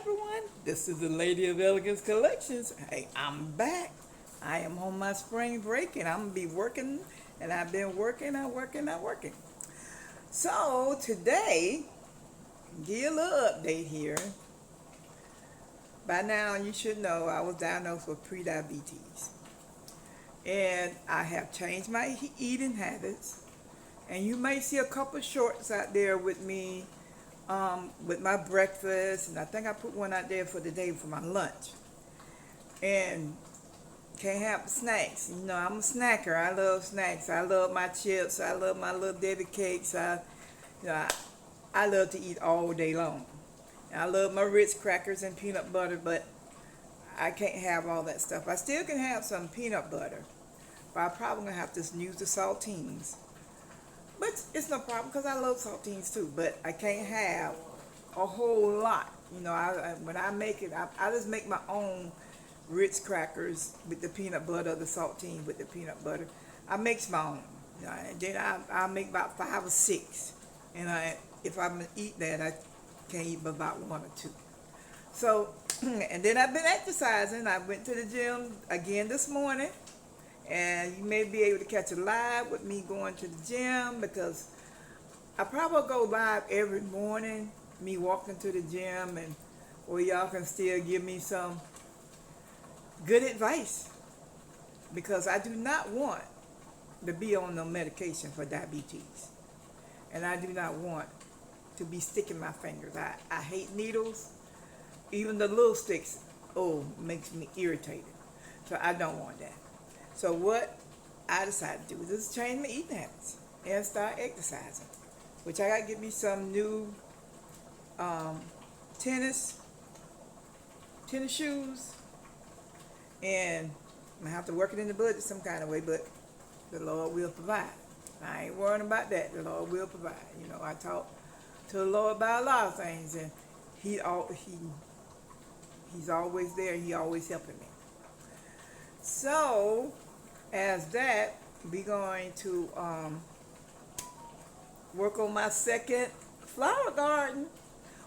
everyone. This is the Lady of Elegance Collections. Hey, I'm back. I am on my spring break and I'm going to be working. And I've been working, I'm working. So today, give you a little update here. By now, you should know I was diagnosed with prediabetes. And I have changed my eating habits. And you may see a couple shorts out there with me with my breakfast, and I think I put one out there for the day for my lunch. And can't have snacks. You know, I'm a snacker. I love snacks. I love my chips. I love my little Debbie cakes. You know, I love to eat all day long. And I love my Ritz crackers and peanut butter, but I can't have all that stuff. I still can have some peanut butter, but I probably gonna have to use the saltines. But it's no problem because I love saltines too. But I can't have a whole lot. You know, when I make it, I just make my own Ritz crackers with the peanut butter, the saltine with the peanut butter. I mix my own. You know, and then I make about 5 or 6. And if I'm going to eat that, I can't eat but about 1 or 2. So, and then I've been exercising. I went to the gym again this morning. And you may be able to catch a live with me going to the gym because I probably go live every morning, me walking to the gym, and or y'all can still give me some good advice because I do not want to be on no medication for diabetes. And I do not want to be sticking my fingers. I hate needles. Even the little sticks, makes me irritated. So I don't want that. So what I decided to do is change my eating habits and start exercising, which I got to get me some new tennis shoes, and I'm going to have to work it in the budget some kind of way, but the Lord will provide. I ain't worrying about that. The Lord will provide. You know, I talk to the Lord about a lot of things, and He's always there. He always helping me. So, as that, we're going to work on my second flower garden.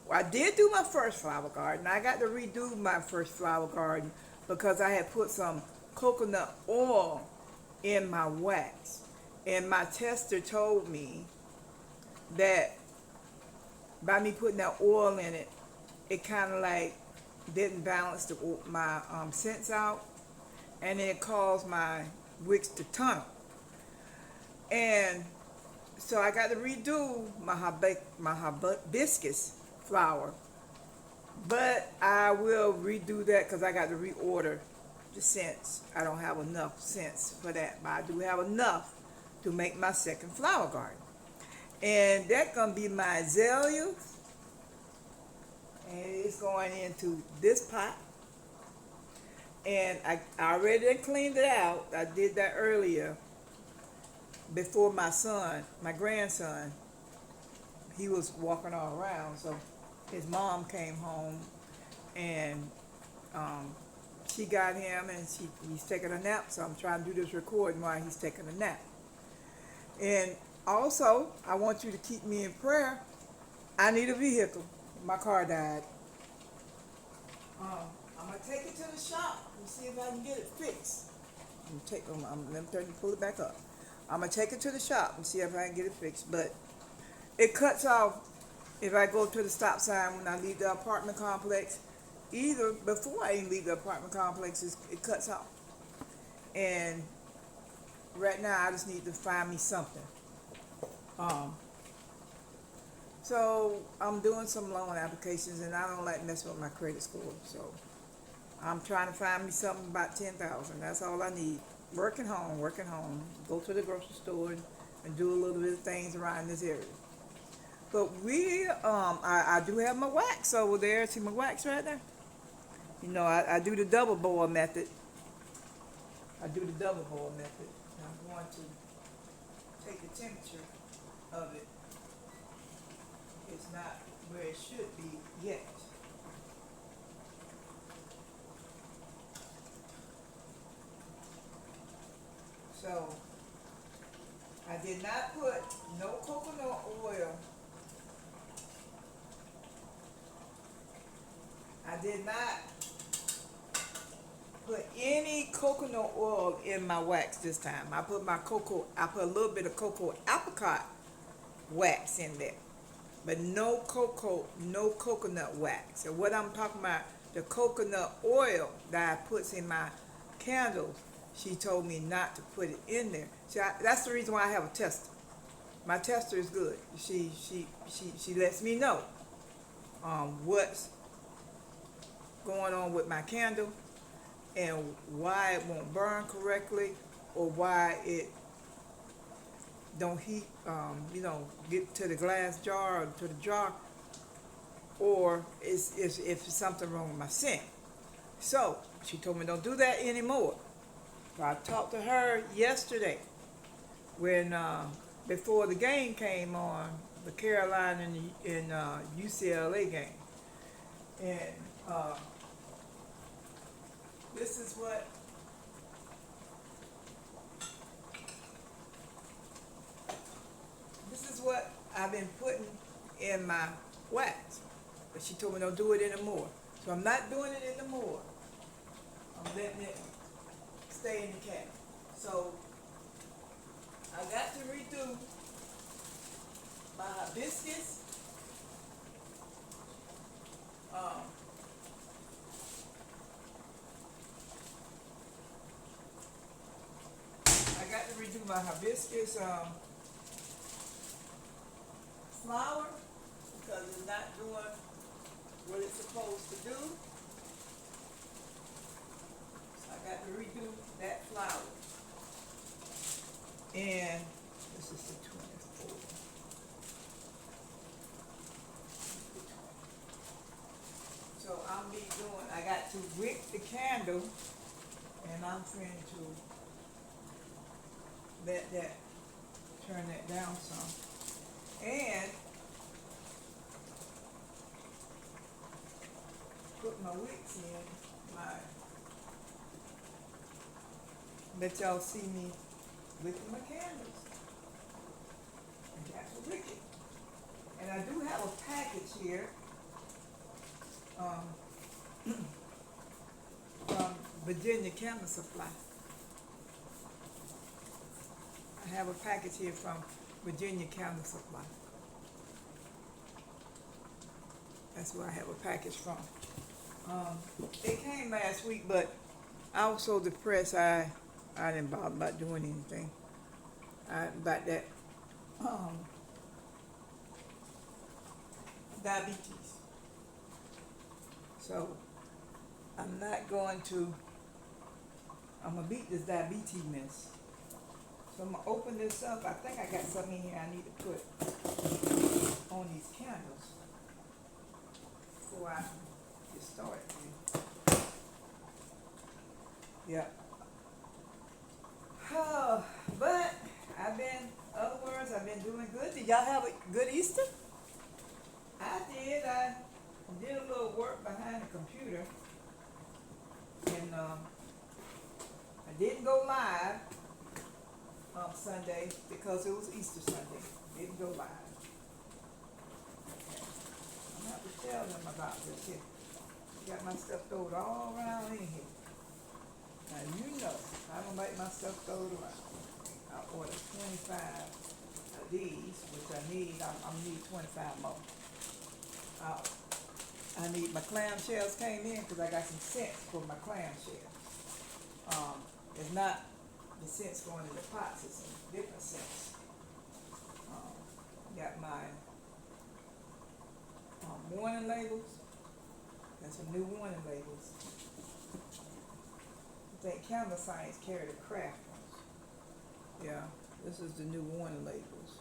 Well, I did do my first flower garden. I got to redo my first flower garden because I had put some coconut oil in my wax. And my tester told me that by me putting that oil in it, it kind of like didn't balance my scents out. And it caused my wicks to tunnel. And so I got to redo my hibiscus flower. But I will redo that because I got to reorder the scents. I don't have enough scents for that, but I do have enough to make my second flower garden. And that's going to be my azalea. And it's going into this pot. And I already cleaned it out. I did that earlier before my grandson, he was walking all around. So his mom came home and she got him and he's taking a nap. So I'm trying to do this recording while he's taking a nap. And also, I want you to keep me in prayer. I need a vehicle. My car died. I'm going to take it to the shop and see if I can get it fixed. Let me pull it back up. I'm going to take it to the shop and see if I can get it fixed. But it cuts off if I go to the stop sign when I leave the apartment complex. Either before I even leave the apartment complex, it cuts off. And right now I just need to find me something. So I'm doing some loan applications and I don't like messing with my credit score. So I'm trying to find me something about 10,000. That's all I need. Working home. Go to the grocery store and do a little bit of things around this area. But I do have my wax over there. See my wax right there? You know, I do the double boil method. I'm going to take the temperature of it. It's not where it should be yet. So I did not put no coconut oil. I did not put any coconut oil in my wax this time. I put a little bit of cocoa apricot wax in there, but no coconut wax. And what I'm talking about, the coconut oil that I puts in my candles, she told me not to put it in there. See, that's the reason why I have a tester. My tester is good. She lets me know what's going on with my candle and why it won't burn correctly, or why it don't heat, get to the glass jar or to the jar, or if it's something wrong with my scent. So she told me don't do that anymore. So I talked to her yesterday when before the game came on, the Carolina and UCLA game, and this is what I've been putting in my wax. But she told me don't do it anymore. So I'm not doing it anymore. I'm letting it stay in the cabinet. So I got to redo my hibiscus. I got to redo my hibiscus flower because it's not doing what it's supposed to do. So I got to redo that flower. And this is the 24. So I'll be doing, I got to wick the candle, and I'm trying to let that, turn that down some. And put my wicks in, let y'all see me wicking my candles. And that's a wicket. And I do have a package here from Virginia Candle Supply. I have a package here from Virginia Candle Supply. That's where I have a package from. It came last week, but I was so depressed I didn't bother about doing anything about that diabetes. So I'm not going to, I'm gonna beat this diabetes mess. So I'm gonna open this up. I think I got something in here I need to put on these candles before I get started. Yeah. Oh, but I've been doing good. Did y'all have a good Easter? I did. I did a little work behind the computer, and I didn't go live on Sunday because it was Easter Sunday. Didn't go live. I'm gonna have to tell them about this here. Got my stuff thrown all around in here. Now you know I don't like my stuff thrown around. I ordered 25 of these, which I need. I'm need 25 more. I need my clamshells came in because I got some scents for my clamshells. It's not the scents going in the pots, it's some different scents. Got my warning labels. Got some new warning labels. I think Candle Science carried the craft ones. Yeah, this is the new warning labels.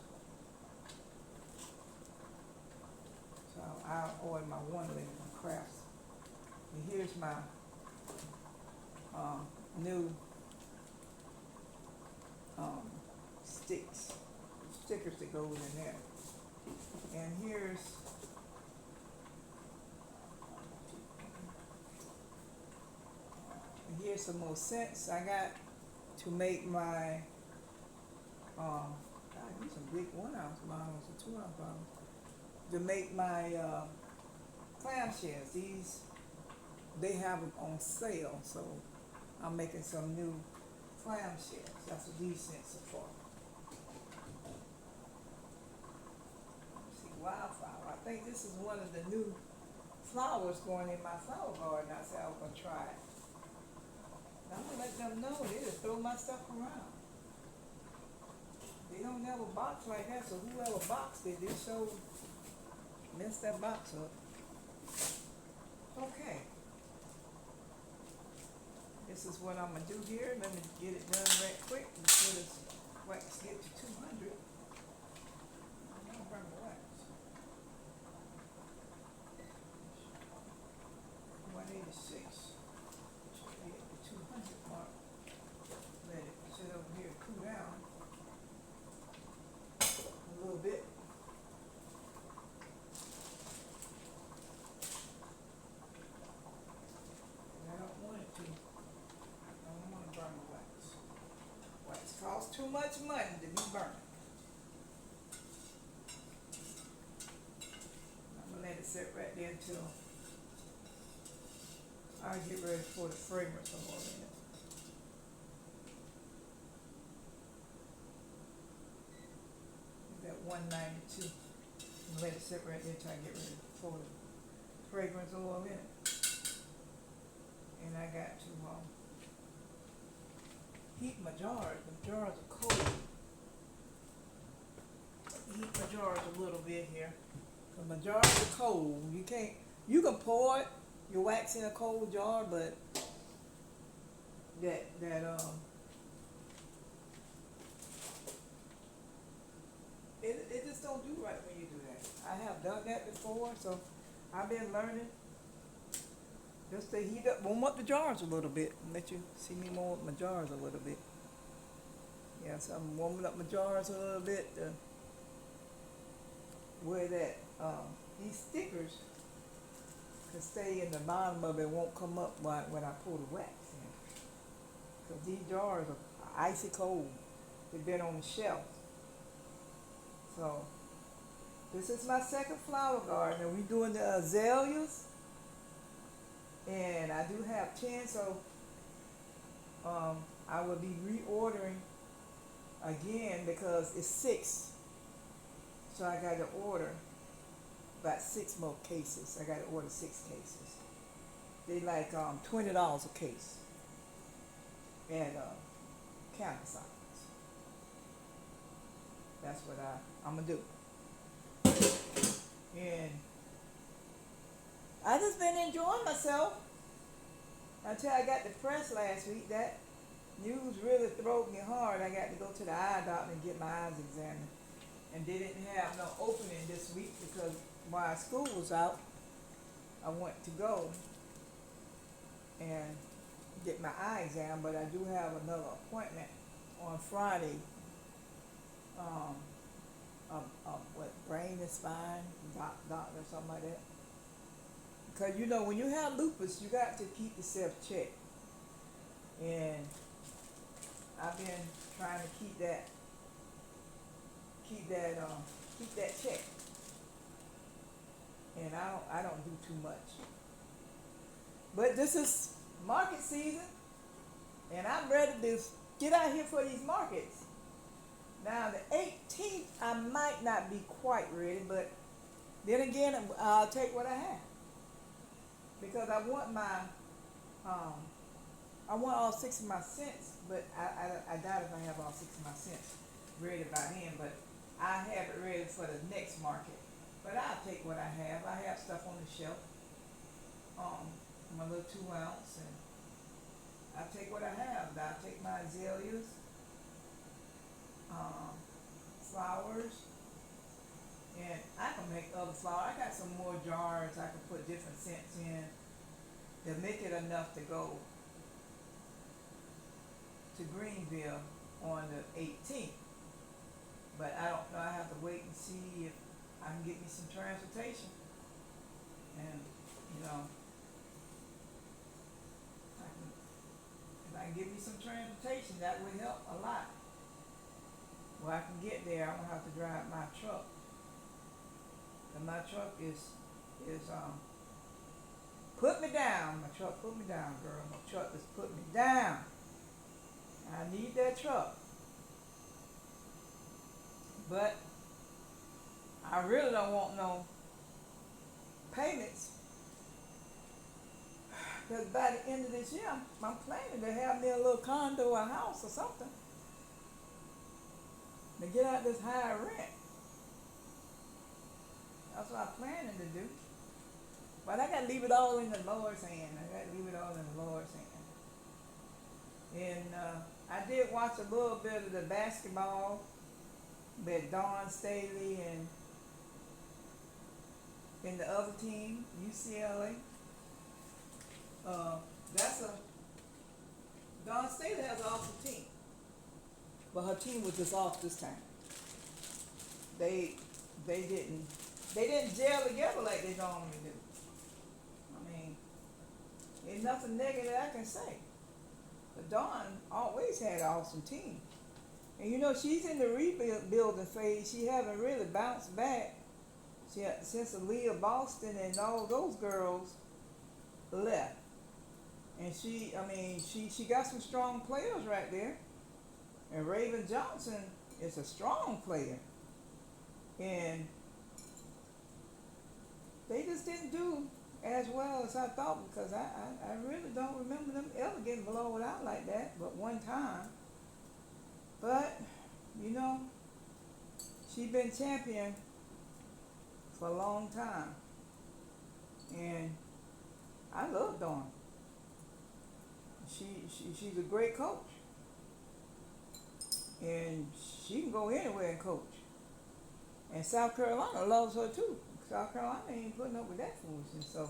So I'll order my warning label from Crafts. And here's my new stickers that goes in there. And here's some more scents I got to make my these some big 1 ounce bottles and 2 ounce bottles to make my clamshells. These they have them on sale, so I'm making some new clamshells. That's what these scents are for. See, wildflower. I think this is one of the new flowers going in my flower garden. I said I was gonna try it. And I'm gonna let them know they just throw my stuff around. They don't have a box like that, so whoever boxed it, they so messed that box up. Okay. This is what I'm gonna do here. Let me get it done right quick before this wax get to 200. I'm gonna burn the wax. 186. Should be at the 200 mark. Let it sit over here and cool down a little bit. And I don't want it to. I don't want to burn the wax. Wax costs too much money to be burning. I'm gonna let it sit right there until I get ready for the fragrance oil in it. That 192. And let it sit right there until I get ready for the fragrance oil in it. And I got to heat my jars. The jars are cold. Heat my jars a little bit here. Cause my jars are cold. You can pour it, your wax in a cold jar, but that it just don't do right when you do that. I have done that before, so I've been learning just to heat up, warm up the jars a little bit, and let you see me warm up my jars a little bit. Yeah, so I'm warming up my jars a little bit where that these stickers can stay in the bottom of it, won't come up when I pour the wax in. Because these jars are icy cold. They've been on the shelf. So this is my second flower garden, and we're doing the azaleas. And I do have 10, so I will be reordering again because it's 6. So I got to order about 6 more cases. I got to order 6 cases. They like $20 a case at counter signs. That's what I'm gonna do. And I just been enjoying myself until I got depressed last week. That news really throwed me hard. I got to go to the eye doctor and get my eyes examined. And they didn't have no opening this week because while school was out, I went to go and get my eye exam, but I do have another appointment on Friday. What, brain and spine doctor or something like that. Because you know when you have lupus, you got to keep yourself checked. And I've been trying to keep that check. And I don't do too much. But this is market season, and I'm ready to get out here for these markets. Now the 18th, I might not be quite ready, but then again, I'll take what I have because I want all 6 of my scents, but I doubt if I have all 6 of my scents ready by then. But I have it ready for the next market. But I'll take what I have. I have stuff on the shelf, my little 2 ounce, and I'll take what I have. I'll take my azaleas, flowers, and I can make other flowers. I got some more jars I can put different scents in to make it enough to go to Greenville on the 18th. But I don't know, I have to wait and see if I can get me some transportation. And, if I can get me some transportation, that would help a lot. Well, I can get there, I don't have to drive my truck. And my truck is put me down. My truck put me down, girl. My truck just put me down. I need that truck. But I really don't want no payments. Because by the end of this year, I'm planning to have me a little condo or house or something to get out this high rent. That's what I'm planning to do. But I gotta leave it all in the Lord's hand. I gotta leave it all in the Lord's hand. And I did watch a little bit of the basketball with Dawn Staley and the other team, UCLA. That's a Dawn Staley has an awesome team, but her team was just off this time. They didn't gel together like they normally do. I mean, there's nothing negative I can say. But Dawn always had an awesome team. And you know, she's in the rebuilding phase. She haven't really bounced back since Aaliyah Boston and all those girls left. And she got some strong players right there. And Raven Johnson is a strong player. And they just didn't do as well as I thought, because I really don't remember them ever getting blown out like that but one time. But, you know, she's been champion for a long time. And I love Dawn. She's a great coach. And she can go anywhere and coach. And South Carolina loves her too. South Carolina ain't putting up with that foolishness. So,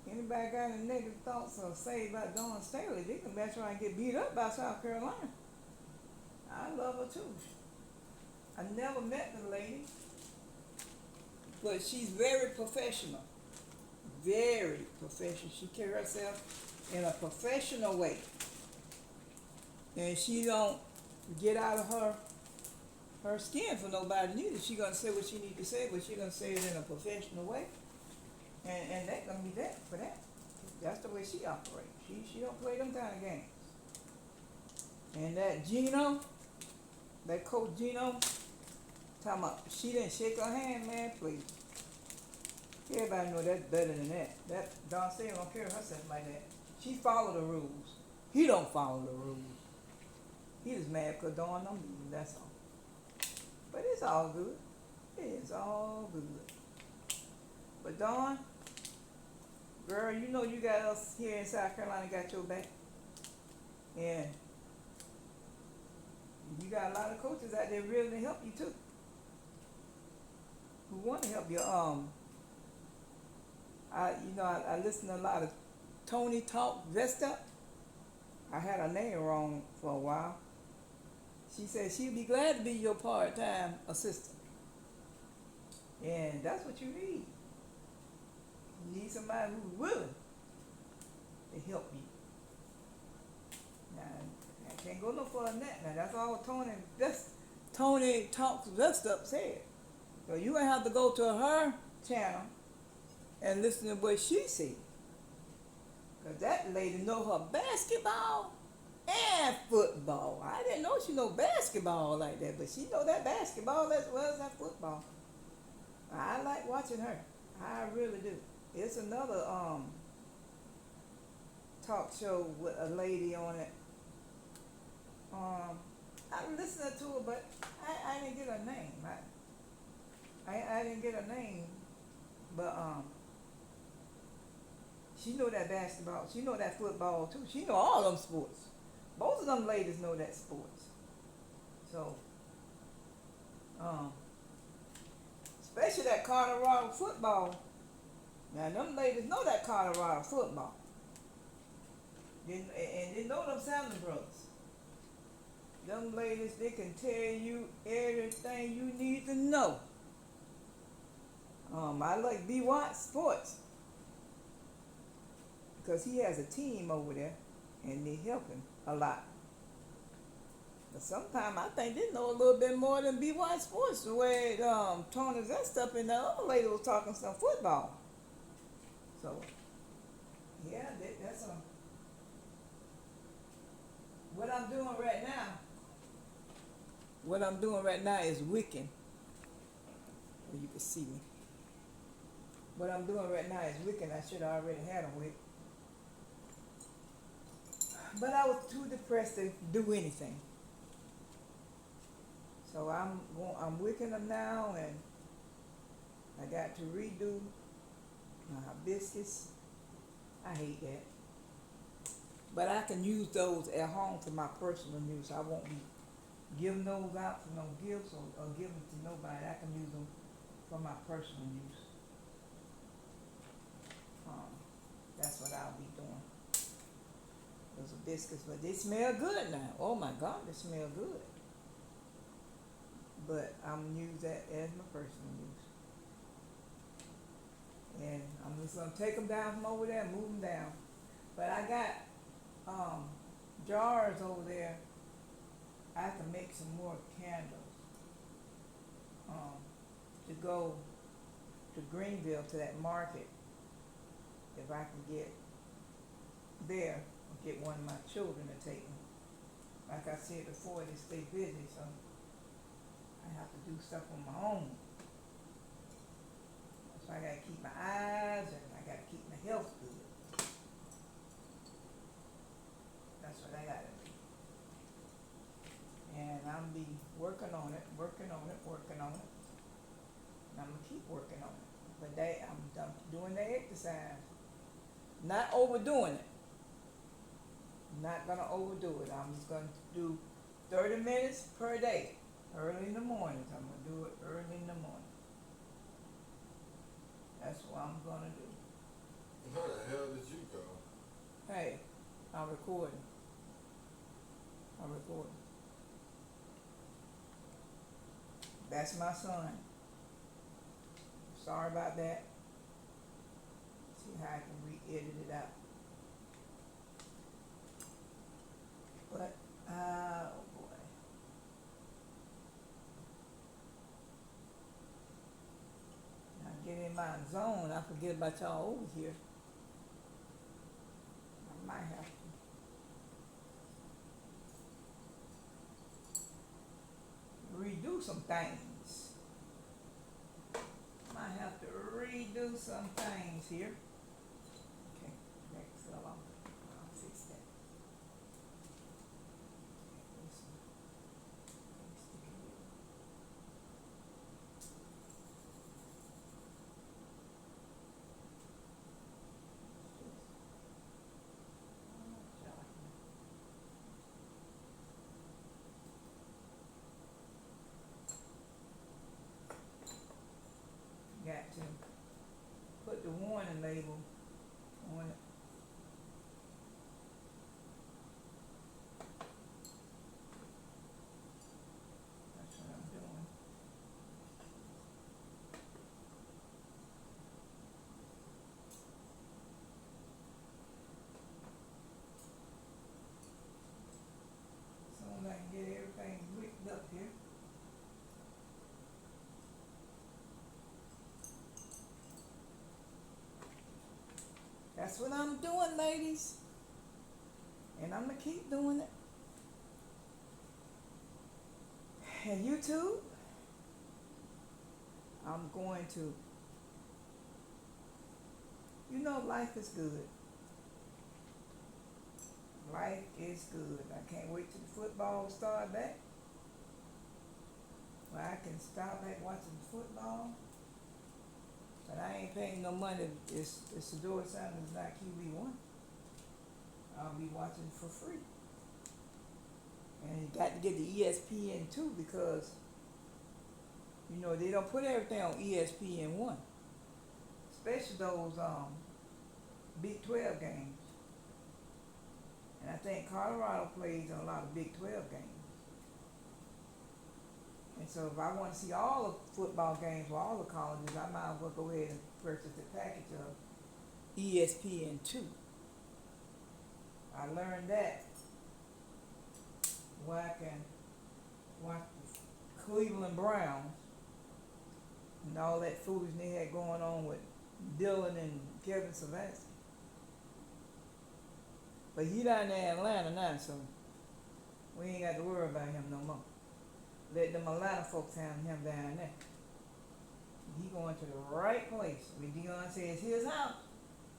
anybody got any negative thoughts or say about Dawn Staley, they can bet try and get beat up by South Carolina. I love her too. I never met the lady, but she's very professional. Very professional. She carries herself in a professional way. And she don't get out of her skin for nobody neither. She gonna say what she need to say, but she gonna say it in a professional way. And that gonna be that for that. That's the way she operates. She don't play them kind of games. And that Gino, that coach Gino, talking about she didn't shake her hand, man, please. Everybody know that's better than that. That Dawn Staley don't carry herself like that. She follow the rules. He don't follow the rules. He just mad because Dawn don't do it, that's all. But it's all good. It's all good. But Dawn, girl, you know you got us here in South Carolina got your back. And you got a lot of coaches out there really to help you too. Who want to help you. I listen to a lot of Tony Talk Vesta. I had her name wrong for a while. She said she'd be glad to be your part-time assistant. And that's what you need. You need somebody who's willing to help you. Now, I can't go no further than that. Now, that's all Tony Talks Vesta said. So you're going to have to go to her channel and listen to what she said. Because that lady know her basketball and football. I didn't know she know basketball like that, but she know that basketball as well as that football. I like watching her. I really do. It's another talk show with a lady on it. I'm listening to her, but I didn't get her name. I didn't get her name, but she know that basketball. She know that football too. She know all them sports. Both of them ladies know that sports. So, especially that Colorado football. Now, them ladies know that Colorado football. And they know them Sanders brothers. Them ladies, they can tell you everything you need to know. I like B. Watt Sports because he has a team over there and they help him a lot. But sometimes I think they know a little bit more than B. Watt Sports, the way Tony Vest up and the other lady was talking some football. So yeah, that's what I'm doing right now. What I'm doing right now is wicking. Well, you can see me. What I'm doing right now is wicking. I should have already had a wick, but I was too depressed to do anything. So I'm wicking them now, and I got to redo my hibiscus. I hate that, but I can use those at home for my personal use. I won't be giving those out for no gifts or giving to nobody. I can use them for my personal use. Um, that's what I'll be doing. Those hibiscus, but they smell good now. Oh my God, they smell good. But I'm gonna use that as my personal use. And I'm just gonna take them down from over there and move them down. But I got jars over there. I have to make some more candles um, to go to Greenville to that market. If I can get there, or get one of my children to take me. Like I said before, they stay busy, so I have to do stuff on my own. So I gotta keep my eyes and I gotta keep my health good. That's what I gotta do. And I'm be working on it, working on it, working on it. And I'm gonna keep working on it. But I'm done doing the exercise. Not overdoing it. Not gonna overdo it. I'm just gonna do 30 minutes per day. Early in the mornings. I'm gonna do it early in the morning. That's what I'm gonna do. How the hell did you go? Hey, I'm recording. I'm recording. That's my son. Sorry about that. See how I can re-edit it out. But, oh boy. I get in my zone, I forget about y'all over here. I might have to redo some things. Might have to redo some things here. Okay, next fell off. I'll fix that. Got to put the warning label on it. That's what I'm doing. As soon as I can get everything wicked up here. That's what I'm doing, ladies. And I'm gonna keep doing it. And YouTube, I'm going to, life is good. Life is good. I can't wait till the football start back. Where I can start back watching football. But I ain't paying no money. It's the door sign is not QB1. I'll be watching for free. And you got to get the ESPN too because they don't put everything on ESPN1. Especially those Big 12 games. And I think Colorado plays in a lot of Big 12 games. And so if I want to see all the football games for all the colleges, I might as well go ahead and purchase the package of ESPN2. I learned that where I can watch the Cleveland Browns and all that foolishness they had going on with Dylan and Kevin Sylvester. But he down there in Atlanta now, so we ain't got to worry about him no more. Let them Atlanta folks have him down there. He going to the right place. When Dion says his house,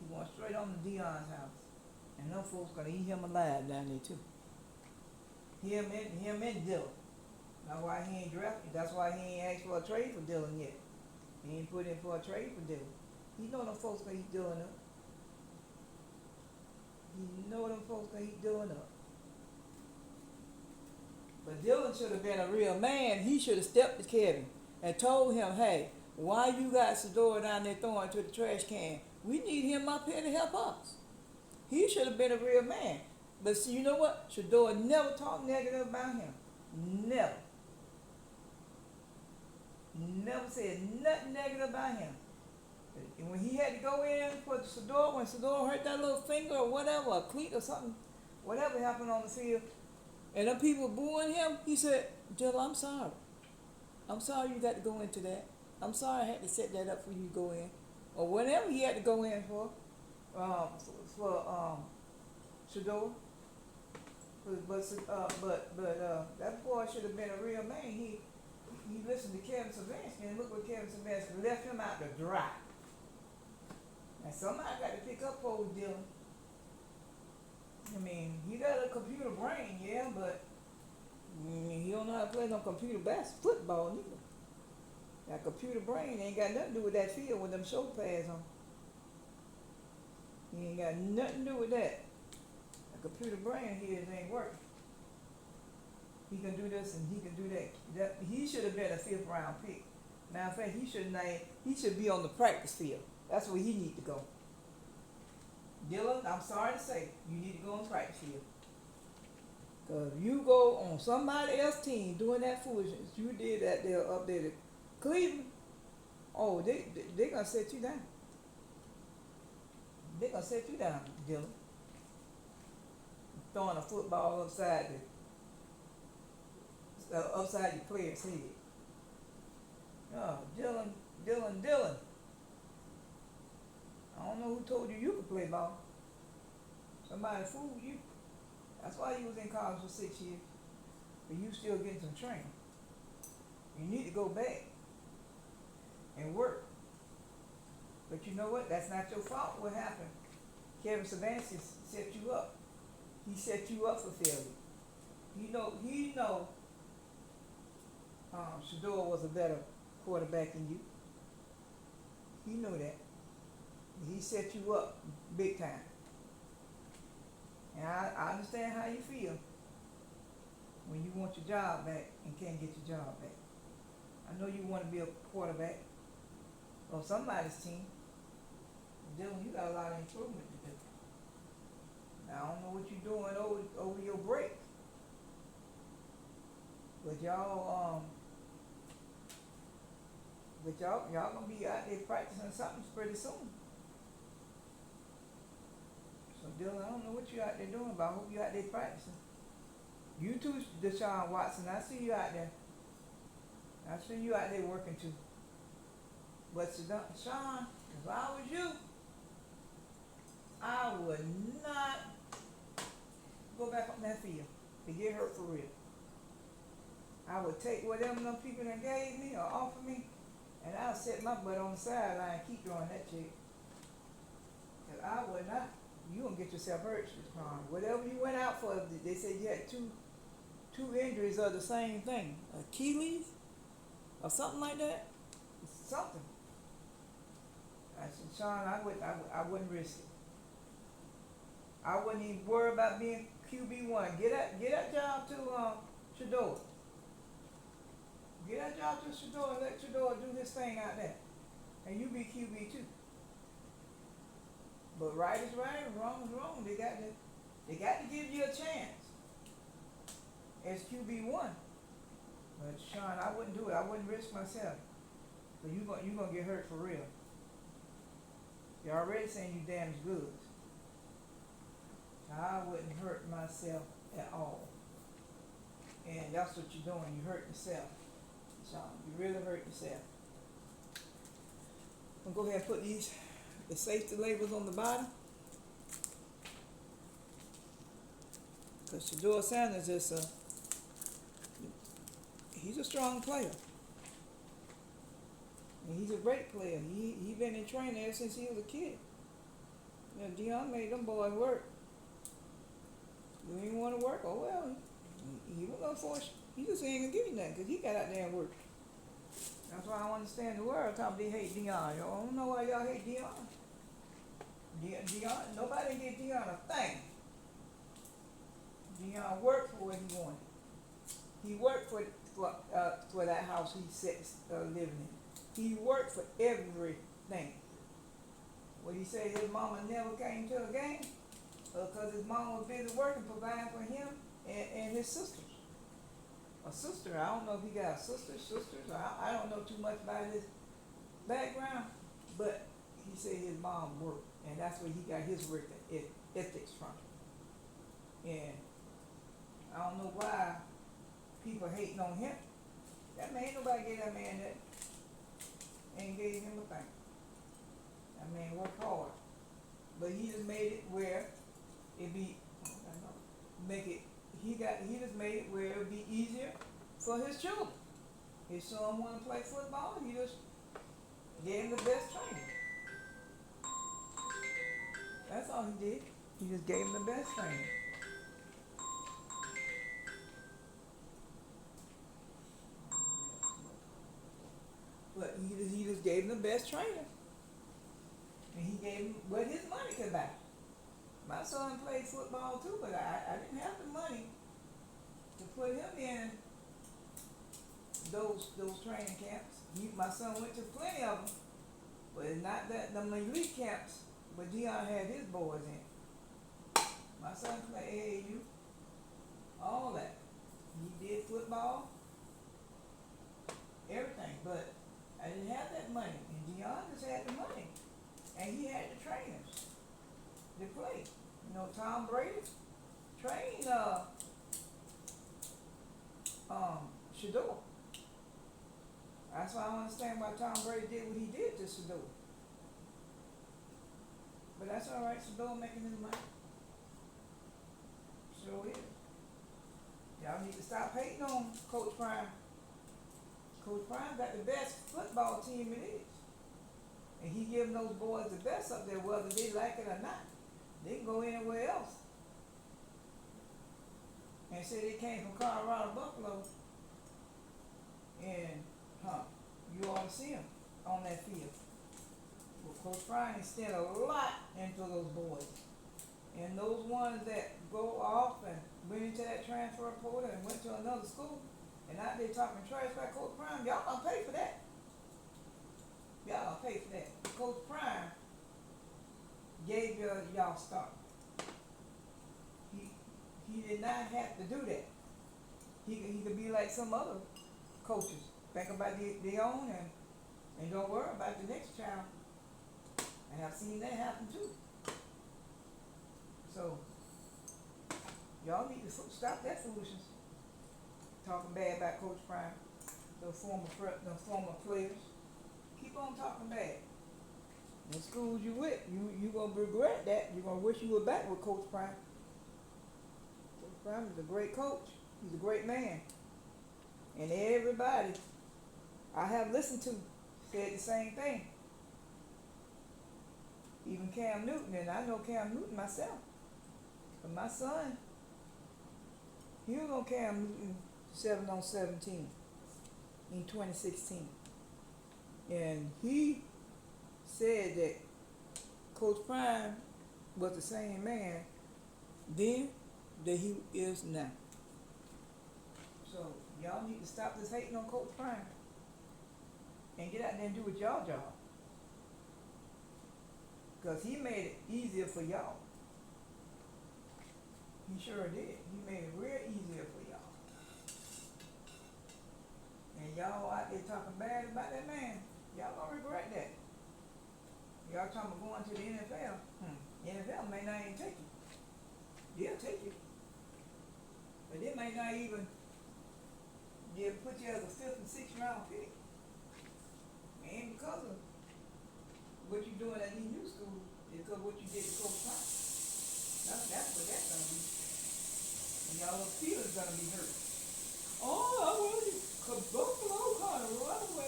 he going straight on to Dion's house. And them folks gonna eat him alive down there too. Him and Dylan. That's why he ain't drafted. That's why he ain't asked for a trade for Dylan yet. He ain't put in for a trade for Dylan. He know them folks gonna eat Dylan up. He know them folks gonna eat Dylan up. But Dylan should have been a real man. He should have stepped to Kevin and told him, hey, why you got Sadora down there throwing to the trash can? We need him up here to help us. He should have been a real man. But see, you know what? Shador never talked negative about him. Never. Never said nothing negative about him. And when he had to go in for Shador, when Shador hurt that little finger or whatever, a cleat or something, whatever happened on the field, and them people booing him, he said, Jill, I'm sorry. I'm sorry you got to go into that. I'm sorry I had to set that up for you to go in. Or whatever he had to go in for Shador. But that boy should have been a real man. He listened to Kevin Sylvester, and look what Kevin Sylvester left him out to dry. And somebody got to pick up old Dylan. I mean, he got a computer brain, yeah, but he don't know how to play no computer football neither. That computer brain ain't got nothing to do with that field with them shoulder pads on. He ain't got nothing to do with that. The computer brain of his ain't working. He can do this and he can do that. He should have been a 5th round pick. Matter of fact, he should be on the practice field. That's where he need to go. Dylan, I'm sorry to say, you need to go on the practice field. Because you go on somebody else's team doing that foolishness you did that there up there to Cleveland, oh, they gonna set you down. They gonna set you down, Dylan. Throwing a football upside your player's head. Oh, Dylan. I don't know who told you could play ball. Somebody fooled you. That's why you was in college for 6 years. But you still getting some training. You need to go back and work. But you know what? That's not your fault what happened. Kevin Sylvester set you up. He set you up for failure. He know Shador was a better quarterback than you. He knew that. He set you up big time. And I understand how you feel when you want your job back and can't get your job back. I know you want to be a quarterback on somebody's team. Dylan, you got a lot of improvement to do. Now, I don't know what you're doing over your break. But y'all gonna be out there practicing something pretty soon. So Dylan, I don't know what you out there doing, but I hope you out there practicing. You too, Deshaun Watson, I see you out there. I see you out there working too. But Sean, if I was you, I would not go back on that field to get hurt for real. I would take whatever them people that gave me or offered me, and I'll set my butt on the sideline and keep throwing that chick. Cause I would not. You gonna get yourself hurt, Sean. Whatever you went out for, they said you had two injuries of the same thing, Achilles or something like that. Something. I said, Sean, I wouldn't risk it. I wouldn't even worry about being QB1. Get that job to Shador. Get that job to Shador and let Shador do his thing out there. And you be QB2. But right is right and wrong is wrong. They got to give you a chance as QB1. But Sean, I wouldn't do it. I wouldn't risk myself. So you gonna get hurt for real. You're already saying you damaged goods. I wouldn't hurt myself at all. And that's what you're doing. You hurt yourself, Sean. You really hurt yourself. I'm go ahead and put the safety labels on the bottom. Because Shador Sanders he's a strong player. And he's a great player. He been in training ever since he was a kid. You know, Dion made them boys work. You ain't want to work? Oh well, he was gonna force you. He just ain't gonna give you nothing because he got out there and worked. That's why I don't understand the world talking they hate Dion. I don't know why y'all hate Dion. Dion, nobody gave Dion a thing. Dion worked for what he wanted. He worked for that house he living in. He worked for everything. What he said his mama never came to a game because his mama was busy working, providing for him and his sisters. A sister, I don't know if he got a sisters. I don't know too much about his background, but he said his mom worked, and that's where he got his work ethics from. And I don't know why people hating on him. That man, nobody gave that man that. Ain't gave him a thing. That man worked hard. But he just made it where it be, he just made it where it would be easier for his children. His son wanted to play football, he just gave him the best training. That's all he did. He just gave him the best training. But he just gave him the best trainer. And he gave him what his money could buy. My son played football too, but I didn't have the money to put him in those training camps. My son went to plenty of them, but it's not that them elite camps. But Dion had his boys in. My son played AAU, all that. He did football, everything, but I didn't have that money, and Dion just had the money, and he had the trainers to play. You know, Tom Brady trained Shador. That's why I don't understand why Tom Brady did what he did to Shador. But that's all right. Shador making his money. Sure is. Y'all need to stop hating on Coach Prime. Coach Prime got the best football team it is. And he giving those boys the best up there, whether they like it or not. They can go anywhere else. And say they came from Colorado, Buffalo, and you ought to see them on that field. Well, Coach Prime spent a lot into those boys. And those ones that go off and went into that transfer portal and went to another school, and out there talking trash about Coach Prime, y'all gonna pay for that. Y'all gonna pay for that. Coach Prime gave y'all start. He did not have to do that. He could be like some other coaches. Think about their own and don't worry about the next child. And I've seen that happen too. So y'all need to stop that foolishness. Talking bad about Coach Prime, the former players. Keep on talking bad. In schools you with, you gonna regret that. You're gonna wish you were back with Coach Prime. Coach Prime is a great coach. He's a great man. And everybody I have listened to said the same thing. Even Cam Newton, and I know Cam Newton myself. But my son, he was on Cam Newton 7-on-17 in 2016. And he said that Coach Prime was the same man then that he is now. So y'all need to stop this hating on Coach Prime and get out there and do what y'all job. Because he made it easier for y'all. He sure did. He made it real easier for y'all. And y'all out there talking bad about that man, y'all gonna regret that. Y'all talking about going to the NFL. NFL may not even take you. They'll take you. But they may not even put you as a 5th and 6th round pick. And because of feelings gonna be hurt. Oh, I want you buffalo kind of run away.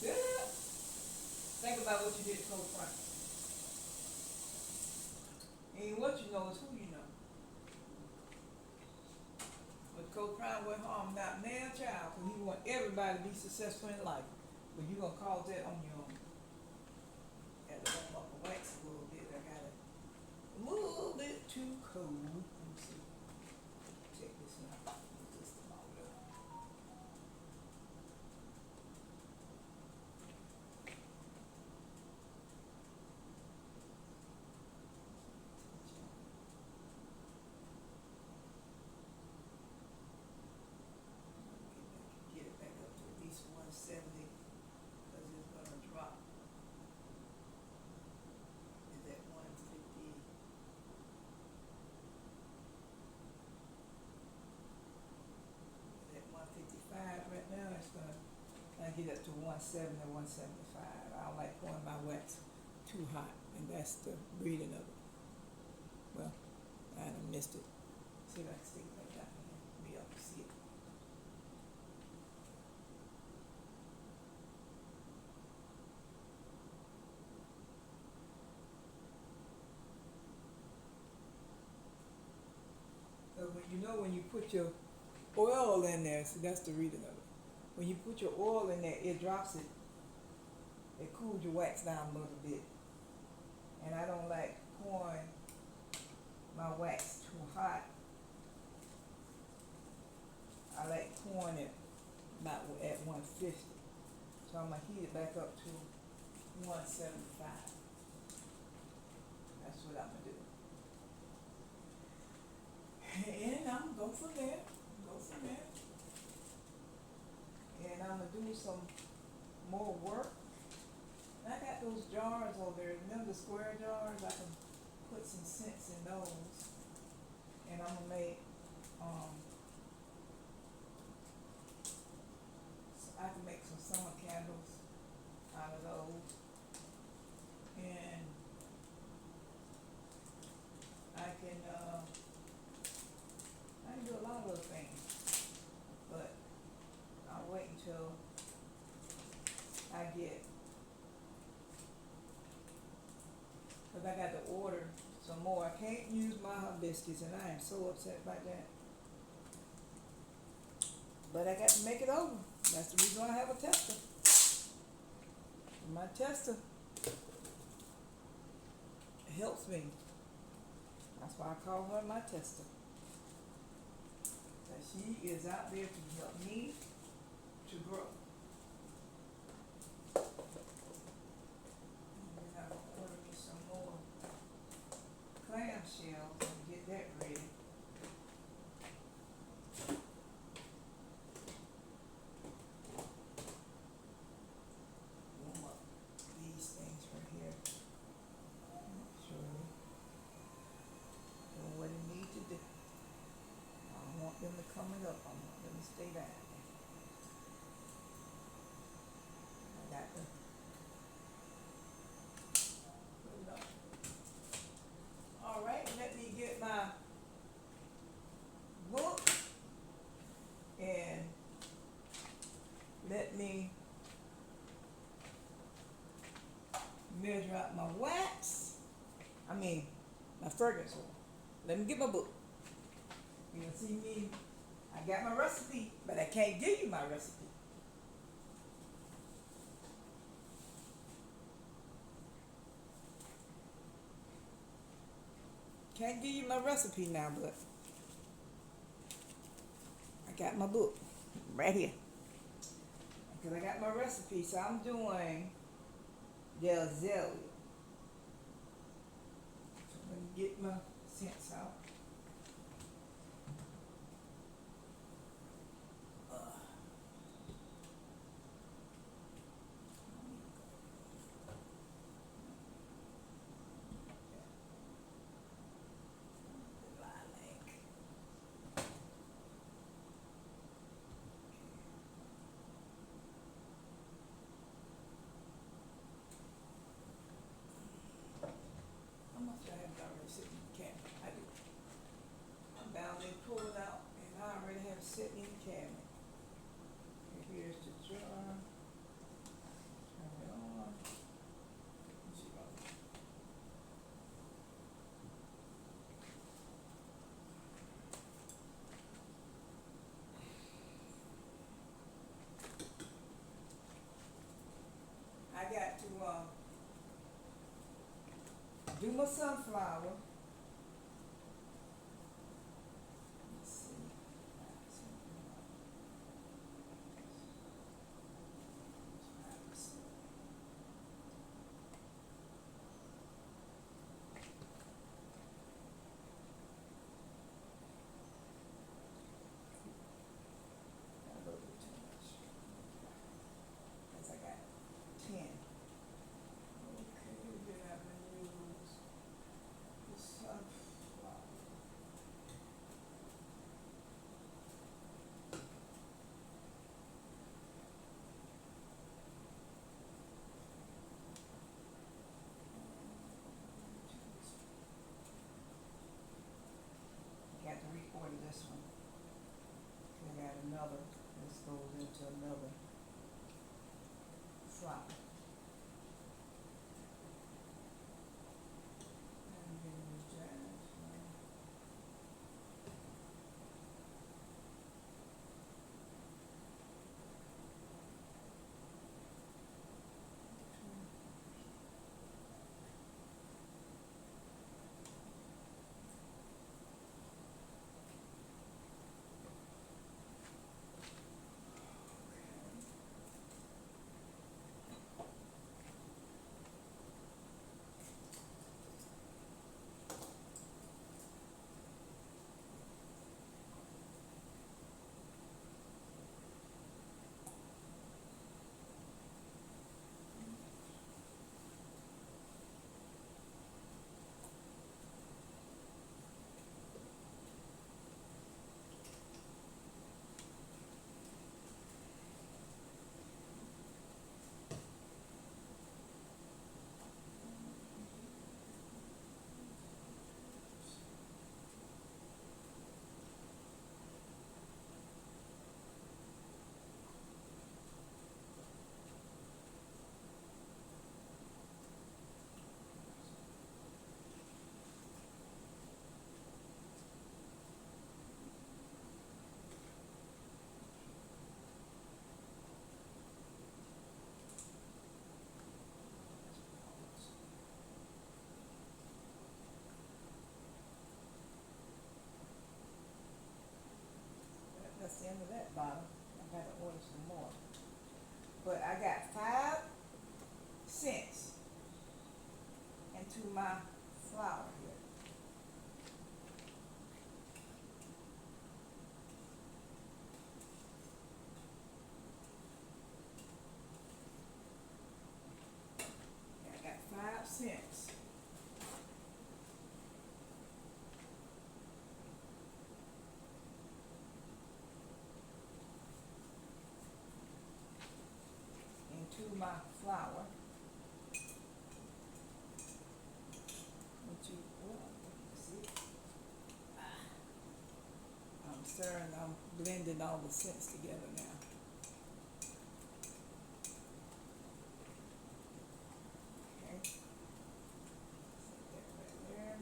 Yeah. Think about what you did to Cold Front. And what you know is who you know. But Coach Prime went home not man child, because he want everybody to be successful in life. But you gonna cause that on your own. Got to warm up the wax a little bit. I got it a little bit too cold. Let me see. Check this out. Just a moment. Get it back up to at least 170, because it's gonna drop. Is at 150. At 155 right now. It's gonna get up to 170, 175. I don't like pouring my wax too hot, and that's the breeding of it. Well, I done missed it. See if I can stick it back down here. Be able to see it. So when you put your oil in there, see that's the reading of it. When you put your oil in there, it drops it. It cools your wax down a little bit. And I don't like pouring my wax too hot. I like pouring it about at 150. So I'm gonna heat it back up to 175. That's what I'm gonna do. And I'm gonna go from there. And I'm gonna do some more work. And I got those jars over there. Remember the square jars? I can put some scents in those. And I'm gonna make I can make some summer candles out of those. And I can do a lot of other things. But I'll wait until I get, because I got to order some more. I can't use my hibiscus, and I am so upset about that. But I got to make it over. That's the reason I have a tester. My tester helps me. That's why I call her my tester. That she is out there to help me to grow. And then I'm gonna order me some more clam shells and get that ready. Warm up these things right here. Surely. Doing what it needs to do. I don't want them to come it up. I want them to stay down. I got to put it up. All right, let me get my book and let me measure out my wax. My fragrance oil. Let me get my book. You'll see me. I got my recipe, but I can't give you my recipe. Can't give you my recipe now, but I got my book right here. Because I got my recipe, so I'm doing the Azalea. So let me get my scents out. How much I have already sitting in the cabinet? got to do my sunflower. Let's see. A little bit too much. Because I got 10. Okay, then I'm gonna use the sunflower. Got to reorder this one. I got another. This goes into another flower. And then use jasmine. That's the end of that bottle. I gotta order some more. But I got 5 cents into my flour here. Yeah, I got 5 cents. Into my flour. See? I'm stirring, I'm blending all the scents together now. Okay. Set that right there.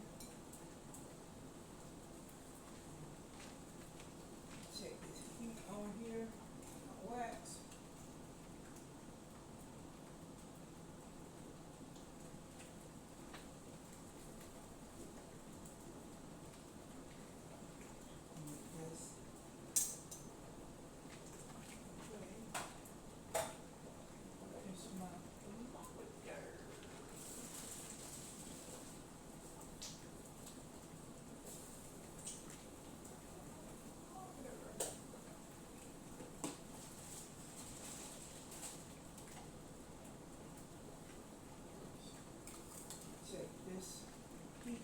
Check this heat on here, my wax. This. There's my liquor. Check this heat.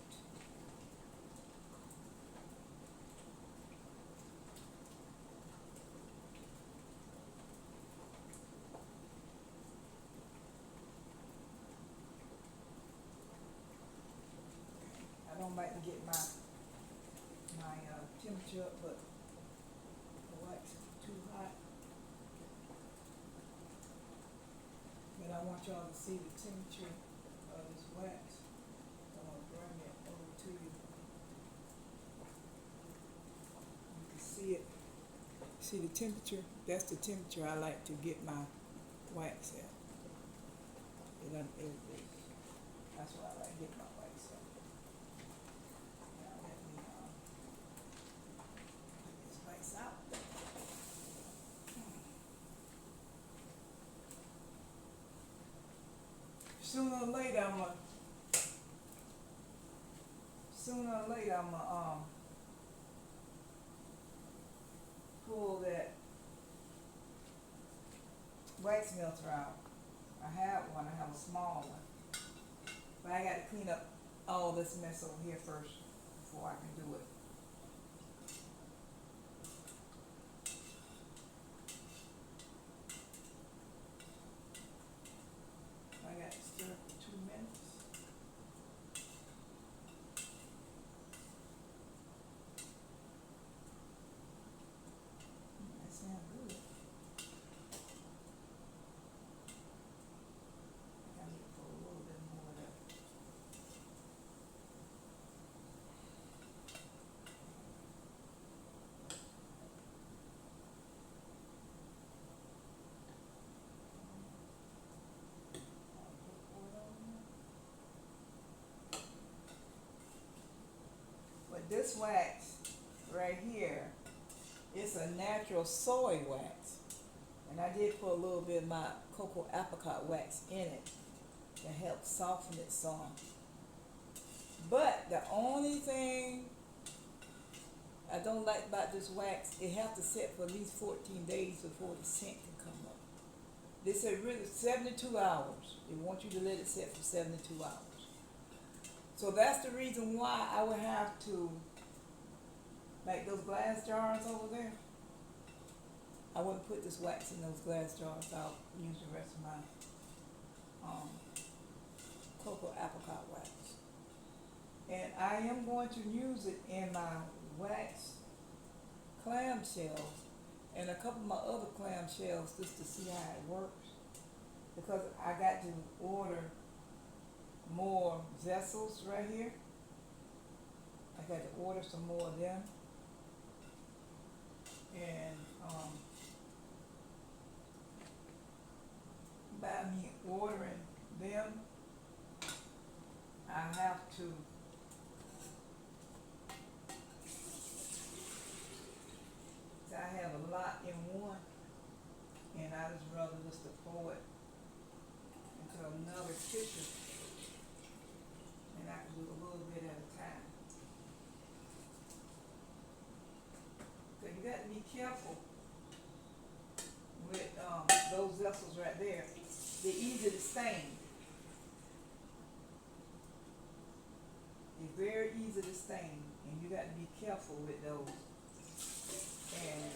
I don't like to get my temperature up, but the wax is too hot. But I want y'all to see the temperature of this wax. I'm gonna bring it over to you. You can see it. See the temperature? That's the temperature I like to get my wax at. done everything. That's why I like getting my wax done. Now let me get this wax out. Sooner or later I'm gonna pull that wax melter out. I have a small one. But I gotta clean up all this mess over here first before I can do it. I got to stir for 2 minutes. That sounds good. I need to put a little bit more of that. But this wax right here, it's a natural soy wax. And I did put a little bit of my cocoa apricot wax in it to help soften it some. But the only thing I don't like about this wax, it has to set for at least 14 days before the scent can come up. They said really 72 hours. They want you to let it set for 72 hours. So that's the reason why I would have to, like those glass jars over there, I wouldn't put this wax in those glass jars. I'll use the rest of my cocoa apricot wax. And I am going to use it in my wax clamshells and a couple of my other clamshells just to see how it works. Because I got to order more vessels right here. I got to order some more of them. And by me ordering them, I have to I have a lot in one, and I just rather just to pour it into another kitchen, and I can do a little bit at a time. So you got to be careful with those vessels right there. They're easy to stain. They're very easy to stain, and you got to be careful with those. And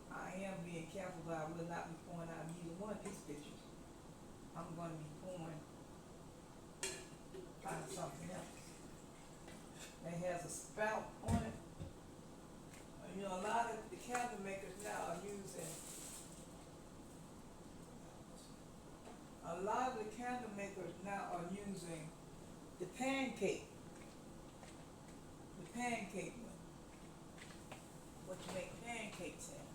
I am being careful, but I will not be pouring out either one of these pictures. I'm going to be pouring out something else. It has a spout on it. You know, a lot of the candle makers now are using, the pancake one. What you make pancakes in.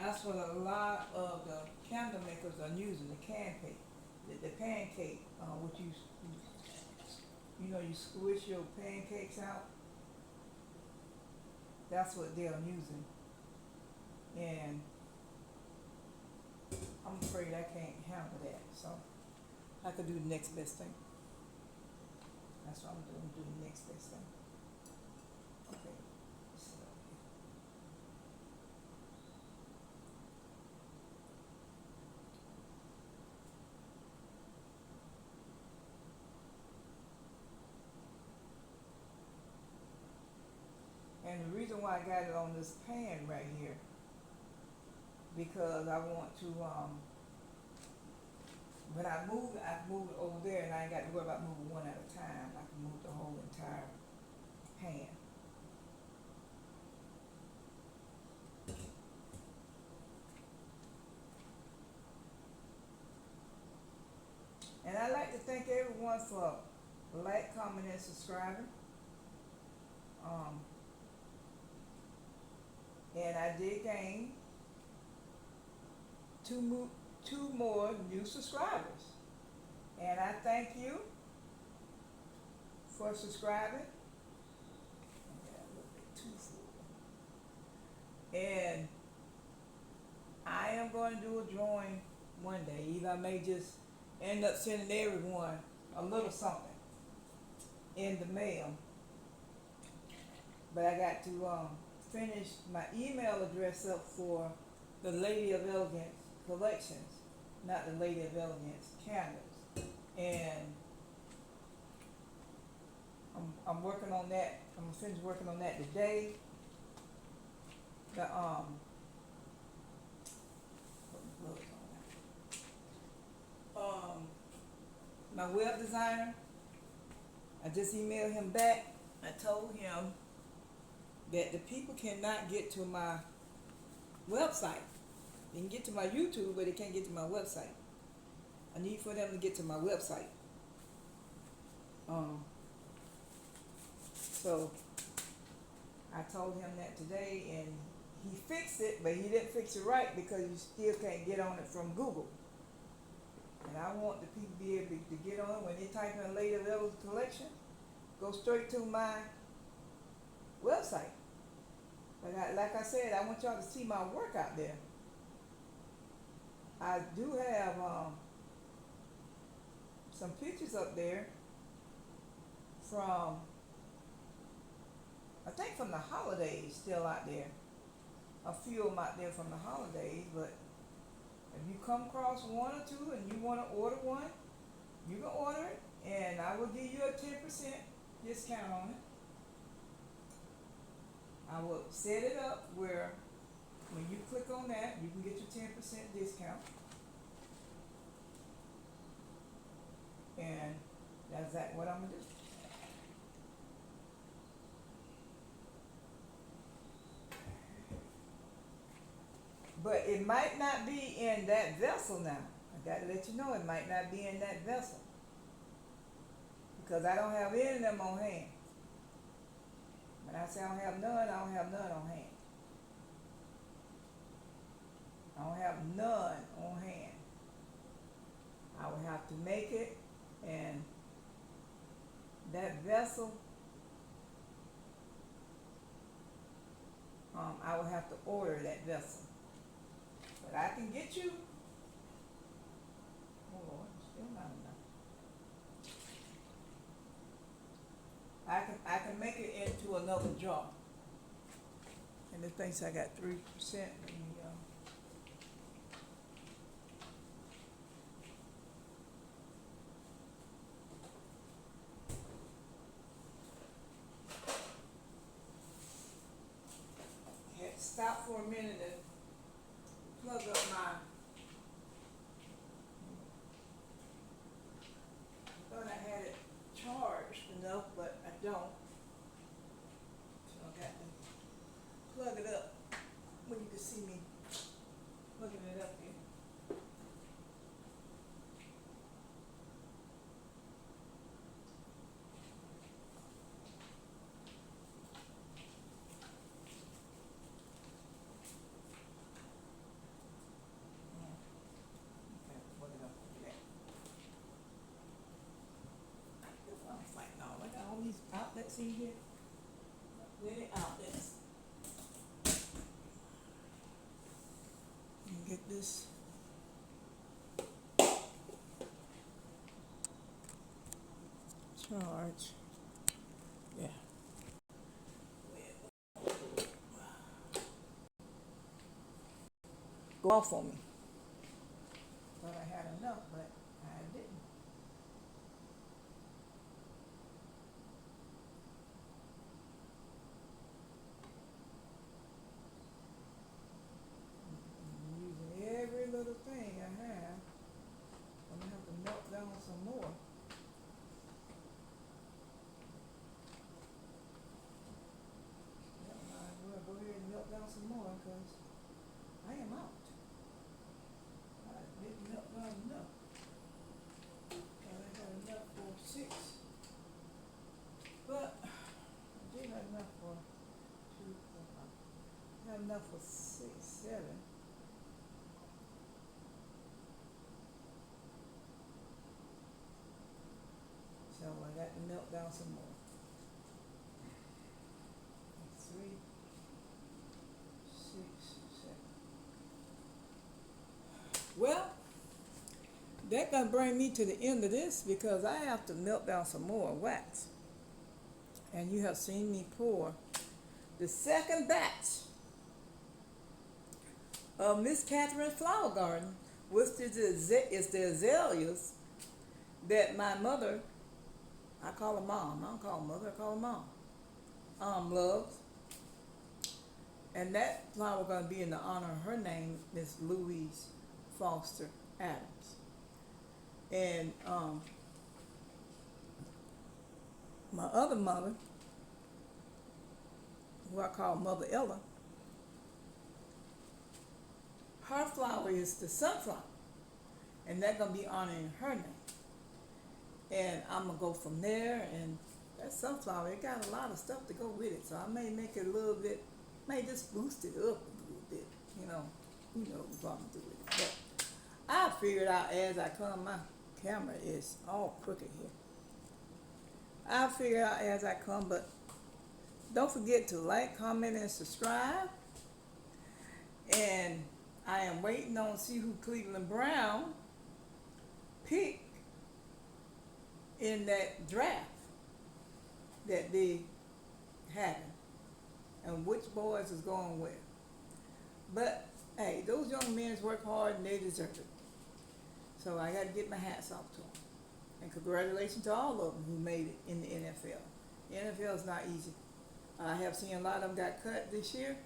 That's what a lot of the candle makers are using, the pancake. The pancake, what you know, you squish your pancakes out. That's what they're using. And I'm afraid I can't handle that, so I could do the next best thing. That's what I'm doing, do the next best thing. Okay. So, and the reason why I got it on this pan right here, because I want to, when I move it over there, and I ain't got to worry about moving one at a time. I can move the whole entire pan. And I'd like to thank everyone for like, commenting, and subscribing. And I did gain 2 more new subscribers. And I thank you for subscribing. Yeah, a little bit too full. And I am going to do a drawing one day. Either I may just end up sending everyone a little something in the mail. But I got to finish my email address up for the Lady of Elegance collections, not the Lady of Elegance candles. And I'm working on that. I'm gonna finish working on that today. The put the gloves on. My web designer, I just emailed him back. I told him that the people cannot get to my website. They can get to my YouTube, but they can't get to my website. I need for them to get to my website. So I told him that today, and he fixed it, but he didn't fix it right because you still can't get on it from Google. And I want the people to be able to get on it when they type in Lady of Elegance collection, go straight to my website. But like I said, I want y'all to see my work out there. I do have some pictures up there from, I think from the holidays still out there. A few of them out there from the holidays, but if you come across one or two and you want to order one, you can order it, and I will give you a 10% discount on it. I will set it up where when you click on that, you can get your 10% discount. And that's what I'm gonna do. But it might not be in that vessel now. I gotta let you know it might not be in that vessel. Because I don't have any of them on hand. When I say I don't have none, I don't have none on hand. I don't have none on hand. I will have to make it, and that vessel, I will have to order that vessel. But I can get you, oh Lord, still not enough. I can make it into another jar. And it thinks I got 3%. Had to stop for a minute and plug up my, I thought I had it charged enough, but I don't. So I got to plug it up when you can see me plugging it up here. Okay, plug it up over there. I'm like, no, I got all these outlets in here. Many outlets. And get this. Charge. Yeah. Go off on me. Thought I had enough, but I didn't. I'm using every little thing I have. I'm gonna have to melt down some more. Yeah, might as well go ahead and melt down some more because I am out. I didn't melt down enough. Thought I had enough for 6. But I did have enough for 2, 4, 5. I have enough for 6, 7. That gonna bring me to the end of this because I have to melt down some more wax. And you have seen me pour the second batch of Miss Catherine's flower garden, which is the azaleas that my mother, I call her mom, I don't call her mother, I call her mom, loves. And that flower gonna be in the honor of her name, Miss Louise Foster Adams. And my other mother, who I call Mother Ella, her flower is the sunflower, and that's gonna be honoring her name. And I'm gonna go from there, and that sunflower, it got a lot of stuff to go with it, so I may make it a little bit, may just boost it up a little bit, you know, who knows what I'm gonna do with it. But I figured out as I come, my camera is all crooked here. I figure out as I come, but don't forget to like, comment, and subscribe. And I am waiting on to see who Cleveland Brown picked in that draft that they having, and which boys is going where. But hey, those young men work hard and they deserve it. So I got to get my hats off to them. And congratulations to all of them who made it in the NFL. The NFL is not easy. I have seen a lot of them got cut this year.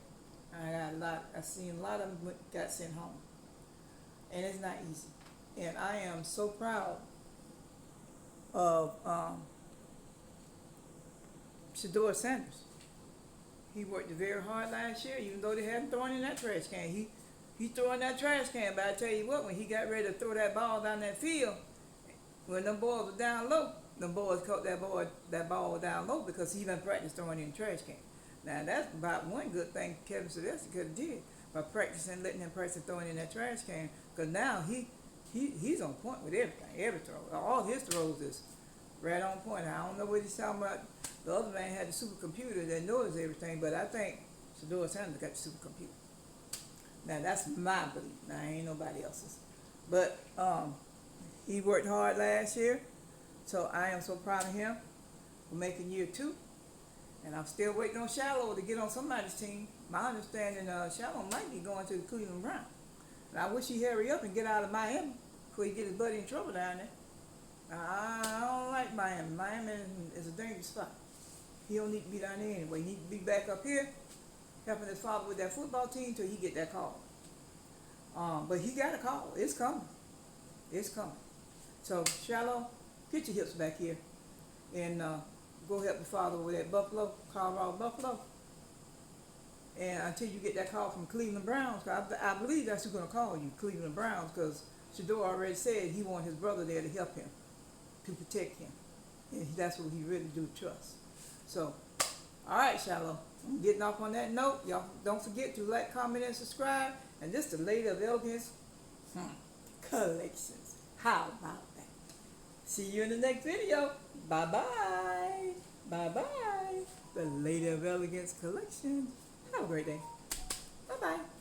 I've seen a lot of them got sent home. And it's not easy. And I am so proud of Shador Sanders. He worked very hard last year, even though they hadn't thrown in that trash can. He threw in that trash can, but I tell you what, when he got ready to throw that ball down that field, when them boys were down low, them boys caught that ball down low because he done practiced throwing in the trash can. Now that's about one good thing Kevin Sylvester could have did by practicing, letting him practice throwing in that trash can. Because now he's on point with everything, every throw. All his throws is right on point. I don't know what he's talking about. The other man had the supercomputer that knows everything, but I think Shador Sanders got the supercomputer. Now that's my belief. Now ain't nobody else's. But he worked hard last year, so I am so proud of him for making year 2. And I'm still waiting on Shallow to get on somebody's team. My understanding, Shallow might be going to the Cleveland Browns. And I wish he hurry up and get out of Miami before he get his buddy in trouble down there. I don't like Miami. Miami is a dangerous spot. He don't need to be down there anyway. He needs to be back up here, helping his father with that football team till he get that call. But he got a call. It's coming. It's coming. So, Shallow, get your hips back here and go help your father with that Buffalo, Colorado Buffalo. And until you get that call from Cleveland Browns, I believe that's who's going to call you, Cleveland Browns, because Shador already said he wanted his brother there to help him, to protect him. And that's what he really do trust. So, all right, Shallow, I'm getting off on that note. Y'all don't forget to like, comment, and subscribe. And this is the Lady of Elegance Collections. How about that? See you in the next video. Bye-bye. Bye-bye. The Lady of Elegance Collection. Have a great day. Bye-bye.